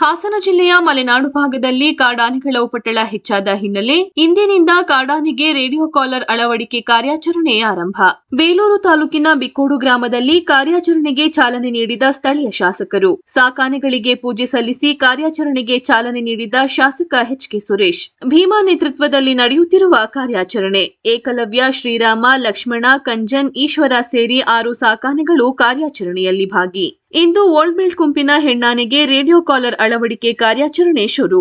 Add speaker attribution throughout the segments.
Speaker 1: ಹಾಸನ ಜಿಲ್ಲೆಯ ಮಲೆನಾಡು ಭಾಗದಲ್ಲಿ ಕಾಡಾನೆಗಳ ಉಪಟಳ ಹೆಚ್ಚಾದ ಹಿನ್ನೆಲೆ ಇಂದಿನಿಂದ ಕಾಡಾನೆಗೆ ರೇಡಿಯೋ ಕಾಲರ್ ಅಳವಡಿಕೆ ಕಾರ್ಯಾಚರಣೆ ಆರಂಭ. ಬೇಲೂರು ತಾಲೂಕಿನ ಬಿಕ್ಕೋಡು ಗ್ರಾಮದಲ್ಲಿ ಕಾರ್ಯಾಚರಣೆಗೆ ಚಾಲನೆ ನೀಡಿದ ಸ್ಥಳೀಯ ಶಾಸಕರು. ಸಾಕಾನೆಗಳಿಗೆ ಪೂಜೆ ಸಲ್ಲಿಸಿ ಕಾರ್ಯಾಚರಣೆಗೆ ಚಾಲನೆ ನೀಡಿದ ಶಾಸಕ ಎಚ್.ಕೆ. ಸುರೇಶ್. ಭೀಮಾ ನೇತೃತ್ವದಲ್ಲಿ ನಡೆಯುತ್ತಿರುವ ಕಾರ್ಯಾಚರಣೆ. ಏಕಲವ್ಯ, ಶ್ರೀರಾಮ, ಲಕ್ಷ್ಮಣ, ಕಂಜನ್, ಈಶ್ವರ ಸೇರಿ 6 ಸಾಕಾನೆಗಳು ಕಾರ್ಯಾಚರಣೆಯಲ್ಲಿ ಭಾಗಿ. ಇಂದು ಓಲ್ಡ್ ಬೆಲ್ಟ್ ಗುಂಪಿನ ಹೆಣ್ಣಾನೆಗೆ ರೇಡಿಯೋ ಕಾಲರ್ ಅಳವಡಿಕೆ ಕಾರ್ಯಾಚರಣೆ ಶುರು.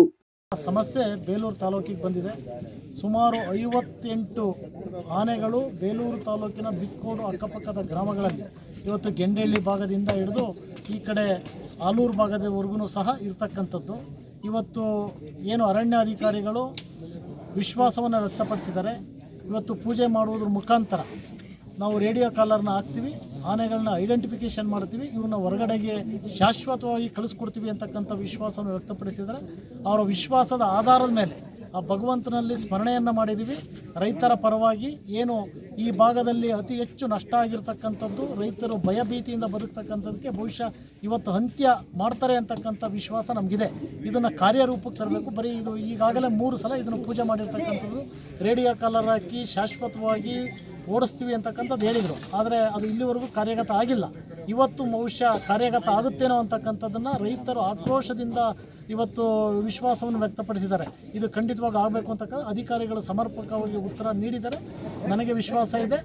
Speaker 2: ಸಮಸ್ಯೆ ಬೇಲೂರು ತಾಲೂಕಿಗೆ ಬಂದಿದೆ. ಸುಮಾರು 58 ಆನೆಗಳು ಬೇಲೂರು ತಾಲೂಕಿನ ಬಿಕ್ಕೋಡು ಅಕ್ಕಪಕ್ಕದ ಗ್ರಾಮಗಳಲ್ಲಿ ಇವತ್ತು ಗೆಂಡೇಹಳ್ಳಿ ಭಾಗದಿಂದ ಹಿಡಿದು ಈ ಕಡೆ ಆಲೂರು ಭಾಗದವರೆಗೂ ಸಹ ಇರತಕ್ಕಂಥದ್ದು. ಇವತ್ತು ಏನು ಅರಣ್ಯಾಧಿಕಾರಿಗಳು ವಿಶ್ವಾಸವನ್ನು ವ್ಯಕ್ತಪಡಿಸಿದ್ದಾರೆ. ಇವತ್ತು ಪೂಜೆ ಮಾಡುವುದ್ರ ಮುಖಾಂತರ ನಾವು ರೇಡಿಯೋ ಕಾಲರ್ನ ಹಾಕ್ತೀವಿ, ಆನೆಗಳನ್ನ ಐಡೆಂಟಿಫಿಕೇಷನ್ ಮಾಡ್ತೀವಿ, ಇವ್ರನ್ನ ಹೊರಗಡೆಗೆ ಶಾಶ್ವತವಾಗಿ ಕಳಿಸ್ಕೊಡ್ತೀವಿ ಅಂತಕ್ಕಂಥ ವಿಶ್ವಾಸವನ್ನು ವ್ಯಕ್ತಪಡಿಸಿದರೆ ಅವರ ವಿಶ್ವಾಸದ ಆಧಾರದ ಮೇಲೆ ಆ ಭಗವಂತನಲ್ಲಿ ಸ್ಮರಣೆಯನ್ನು ಮಾಡಿದ್ದೀವಿ. ರೈತರ ಪರವಾಗಿ ಏನು ಈ ಭಾಗದಲ್ಲಿ ಅತಿ ಹೆಚ್ಚು ನಷ್ಟ ಆಗಿರ್ತಕ್ಕಂಥದ್ದು, ರೈತರು ಭಯಭೀತಿಯಿಂದ ಬದುಕ್ತಕ್ಕಂಥದ್ದಕ್ಕೆ ಬಹುಶಃ ಇವತ್ತು ಅಂತ್ಯ ಮಾಡ್ತಾರೆ ಅಂತಕ್ಕಂಥ ವಿಶ್ವಾಸ ನಮಗಿದೆ. ಇದನ್ನು ಕಾರ್ಯರೂಪಕ್ಕೆ ತರಬೇಕು. ಬರೀ ಇದು ಈಗಾಗಲೇ 3 ಸಲ ಇದನ್ನು ಪೂಜೆ ಮಾಡಿರ್ತಕ್ಕಂಥದ್ದು. ರೇಡಿಯೋ ಕಾಲರ್ ಹಾಕಿ ಶಾಶ್ವತವಾಗಿ ಓಡಿಸ್ತೀವಿ ಅಂತಕ್ಕಂಥದ್ದು ಹೇಳಿದರು. ಆದರೆ ಅದು ಇಲ್ಲಿವರೆಗೂ ಕಾರ್ಯಗತ ಆಗಿಲ್ಲ. ಇವತ್ತು ಬಹುಶಃ ಕಾರ್ಯಗತ ಆಗುತ್ತೇನೋ ಅಂತಕ್ಕಂಥದ್ದನ್ನು ರೈತರು ಆಕ್ರೋಶದಿಂದ ಇವತ್ತು ವಿಶ್ವಾಸವನ್ನು ವ್ಯಕ್ತಪಡಿಸಿದ್ದಾರೆ. ಇದು ಖಂಡಿತವಾಗಿ ಆಗಬೇಕು ಅಂತಕ್ಕಂಥ ಅಧಿಕಾರಿಗಳು ಸಮರ್ಪಕವಾಗಿ ಉತ್ತರ ನೀಡಿದ್ದಾರೆ. ನನಗೆ ವಿಶ್ವಾಸ ಇದೆ.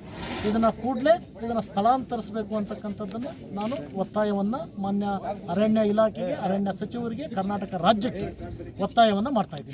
Speaker 2: ಇದನ್ನು ಸ್ಥಳಾಂತರಿಸಬೇಕು ಅಂತಕ್ಕಂಥದ್ದನ್ನು ನಾನು ಒತ್ತಾಯವನ್ನು ಮಾನ್ಯ ಅರಣ್ಯ ಇಲಾಖೆಗೆ, ಅರಣ್ಯ ಸಚಿವರಿಗೆ, ಕರ್ನಾಟಕ ರಾಜ್ಯಕ್ಕೆ ಒತ್ತಾಯವನ್ನು ಮಾಡ್ತಾ ಇದ್ದೀನಿ.